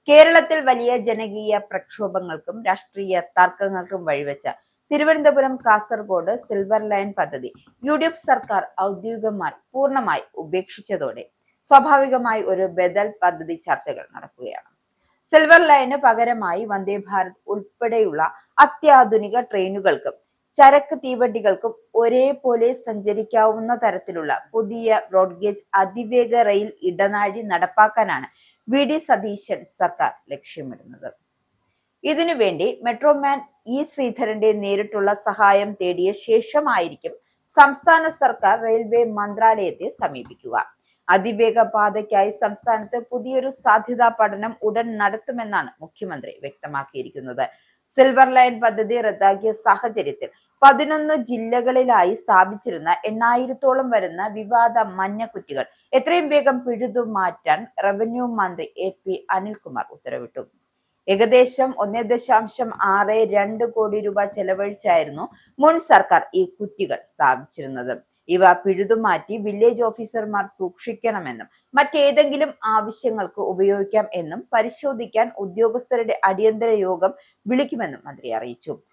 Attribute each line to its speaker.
Speaker 1: കേരളത്തിൽ വലിയ ജനകീയ പ്രക്ഷോഭങ്ങൾക്കും രാഷ്ട്രീയ തർക്കങ്ങൾക്കും വഴിവെച്ച തിരുവനന്തപുരം കാസർഗോഡ് സിൽവർ ലൈൻ പദ്ധതി സർക്കാർ ഔദ്യോഗികമായി പൂർണ്ണമായി ഉപേക്ഷിച്ചതോടെ സ്വാഭാവികമായി ഒരു ബദൽ പദ്ധതി ചർച്ചകൾ നടക്കുകയാണ്. സിൽവർ ലൈന് പകരമായി വന്ദേ ഭാരത് ഉൾപ്പെടെയുള്ള അത്യാധുനിക ട്രെയിനുകൾക്കും ചരക്ക് തീവണ്ടികൾക്കും ഒരേപോലെ സഞ്ചരിക്കാവുന്ന തരത്തിലുള്ള പുതിയ ബ്രോഡ്ഗേജ് അതിവേഗ റെയിൽ ഇടനാഴി നടപ്പാക്കാനാണ് സതീശൻ സർക്കാർ ലക്ഷ്യമിടുന്നത്. ഇതിനുവേണ്ടി മെട്രോമാൻ ശ്രീധരന്റെ നേരിട്ടുള്ള സഹായം തേടിയ ശേഷമായിരിക്കും സംസ്ഥാന സർക്കാർ റെയിൽവേ മന്ത്രാലയത്തെ സമീപിക്കുക. അതിവേഗ പാതയ്ക്കായി സംസ്ഥാനത്ത് പുതിയൊരു സാധ്യതാ പഠനം ഉടൻ നടത്തുമെന്നാണ് മുഖ്യമന്ത്രി വ്യക്തമാക്കിയിരിക്കുന്നത്. സിൽവർ ലൈൻ പദ്ധതി റദ്ദാക്കിയ സാഹചര്യത്തിൽ 11 ജില്ലകളിലായി സ്ഥാപിച്ചിരുന്ന 8,000-ഓളം വരുന്ന വിവാദ മഞ്ഞക്കുറ്റികൾ എത്രയും വേഗം പിഴുതുമാറ്റാൻ റവന്യൂ മന്ത്രി AP അനിൽകുമാർ ഉത്തരവിട്ടു. ഏകദേശം 1.62 കോടി രൂപ ചെലവഴിച്ചായിരുന്നു മുൻ സർക്കാർ ഈ കുറ്റികൾ സ്ഥാപിച്ചിരുന്നത്. ഇവ പിഴുതുമാറ്റി വില്ലേജ് ഓഫീസർമാർ സൂക്ഷിക്കണമെന്നും മറ്റേതെങ്കിലും ആവശ്യങ്ങൾക്ക് ഉപയോഗിക്കാം എന്നും പരിശോധിക്കാൻ ഉദ്യോഗസ്ഥരുടെ അടിയന്തര യോഗം വിളിക്കുമെന്നും മന്ത്രി അറിയിച്ചു.